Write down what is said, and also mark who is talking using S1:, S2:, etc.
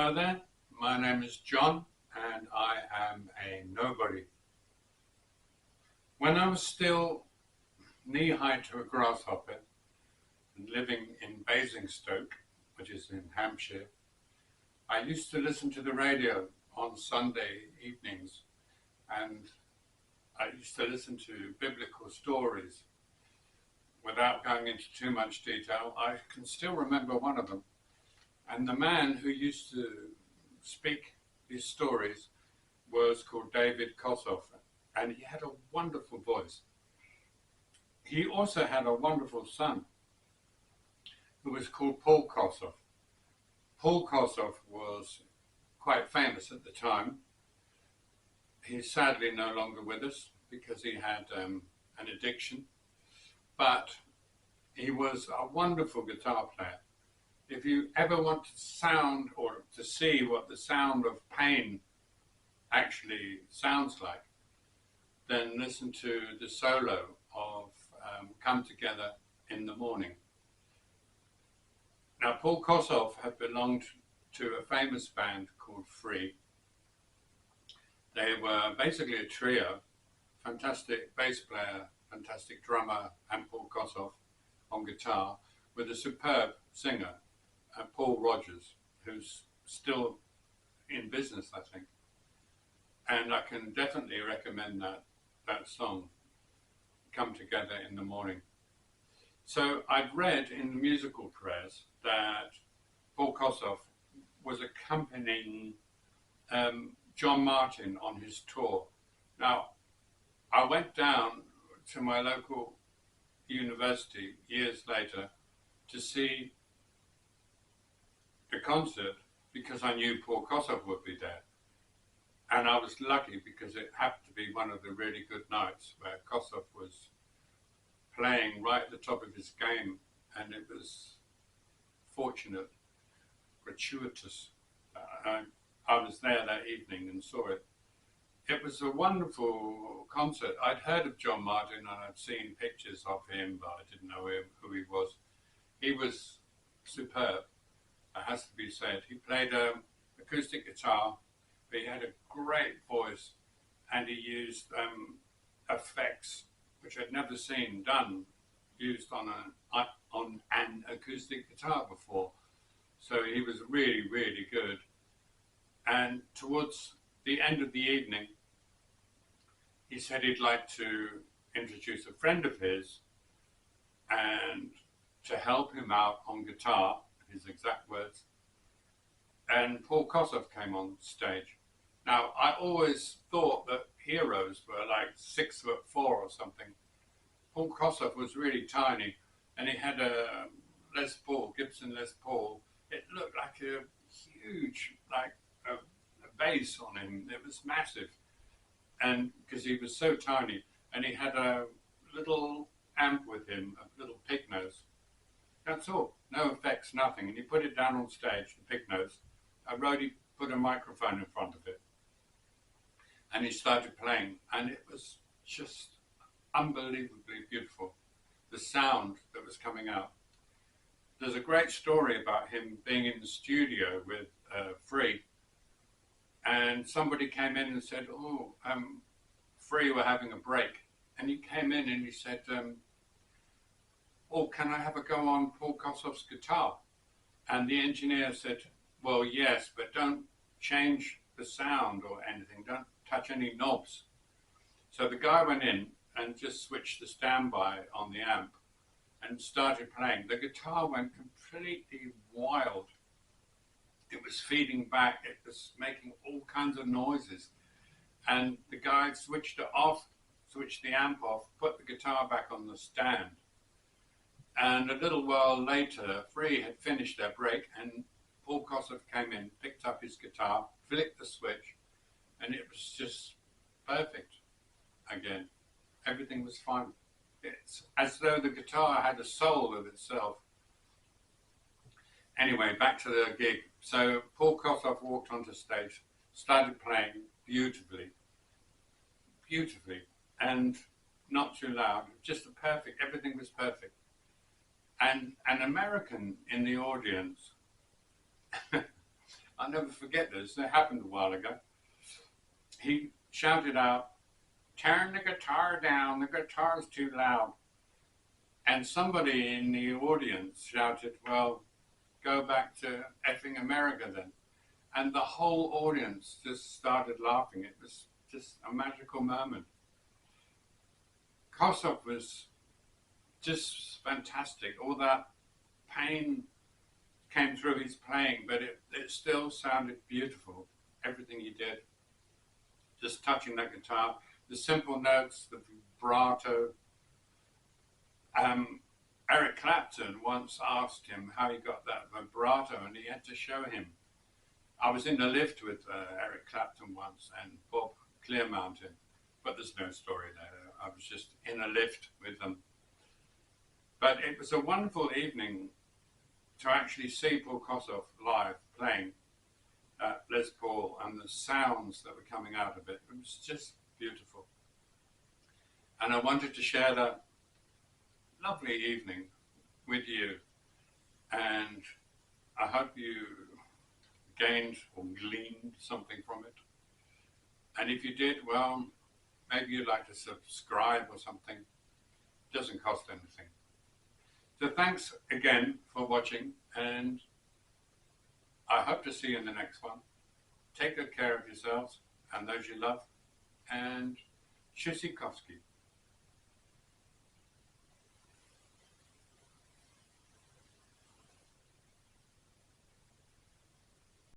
S1: Hello there, my name is John and I am a nobody. When I was still knee-high to a grasshopper and living in Basingstoke, which is in Hampshire, I used to listen to the radio on Sunday evenings, and I used to listen to biblical stories. Without going into too much detail, I can still remember one of them. And the man who used to speak these stories was called Paul Kossoff, and he had a wonderful voice. He also had a wonderful son who was called Paul Kossoff. Paul Kossoff was quite famous at the time. He's sadly no longer with us because he had an addiction, but he was a wonderful guitar player. If you ever want to sound or to see what the sound of pain actually sounds like, then listen to the solo of Come Together in the Morning. Now, Paul Kossoff had belonged to a famous band called Free. They were basically a trio, fantastic bass player, fantastic drummer, and Paul Kossoff on guitar, with a superb singer, Paul Rogers, who's still in business, I think. And I can definitely recommend that song, Come Together in the Morning. So I'd read in the musical press that Paul Kossoff was accompanying John Martin on his tour. Now, I went down to my local university years later to see the concert because I knew Paul Kossoff would be there. And I was lucky because it happened to be one of the really good nights where Kossoff was playing right at the top of his game, and it was fortunate, gratuitous. I was there that evening and saw it. It was a wonderful concert. I'd heard of John Martin and I'd seen pictures of him, but I didn't know who he was. He was superb, it has to be said. He played acoustic guitar, but he had a great voice, and he used effects which I'd never seen used on an acoustic guitar before. So he was really, really good. And towards the end of the evening, he said he'd like to introduce a friend of his and to help him out on guitar, his exact words. And Paul Kossoff came on stage. Now, I always thought that heroes were like 6'4" or something. Paul Kossoff was really tiny, and he had a Gibson Les Paul. It looked like a huge, like a bass on him. It was massive, and because he was so tiny, and he had a little amp with him, a little pig nose. That's all, no effects, nothing. And he put it down on stage, the pig nose. Rhodey put a microphone in front of it, and he started playing, and it was just unbelievably beautiful, the sound that was coming out. There's a great story about him being in the studio with Free, and somebody came in and said, Free were having a break, and he came in and he said, can I have a go on Paul Kossoff's guitar? And the engineer said, well, yes, but don't change the sound or anything, don't touch any knobs. So the guy went in and just switched the standby on the amp and started playing. The guitar went completely wild. It was feeding back, it was making all kinds of noises. And the guy switched it off, switched the amp off, put the guitar back on the stand. And a little while later, Free had finished their break, and Paul Kossoff came in, picked up his guitar, flicked the switch, and it was just perfect again. Everything was fine. It's as though the guitar had a soul of itself. Anyway, back to the gig. So Paul Kossoff walked onto stage, started playing beautifully, and not too loud, just perfect. Everything was perfect. And an American in the audience I'll never forget this. It happened a while ago. He shouted out, "Turn the guitar down, the guitar's too loud." And somebody in the audience shouted, "Well, go back to effing America then." And the whole audience just started laughing. It was just a magical moment. Kossoff was just fantastic. All that pain came through his playing, but it still sounded beautiful. Everything he did, just touching that guitar, the simple notes, the vibrato. Eric Clapton once asked him how he got that vibrato, and he had to show him. I was in the lift with Eric Clapton once and Bob Clearmountain, but there's no story there. I was just in a lift with them. But it was a wonderful evening to actually see Paul Kossoff live playing Les Paul, and the sounds that were coming out of it. It was just beautiful. And I wanted to share that lovely evening with you, and I hope you gained or gleaned something from it. And if you did, well, maybe you'd like to subscribe or something. It doesn't cost anything. So thanks again for watching, and I hope to see you in the next one. Take good care of yourselves and those you love, and Tschüssikowski.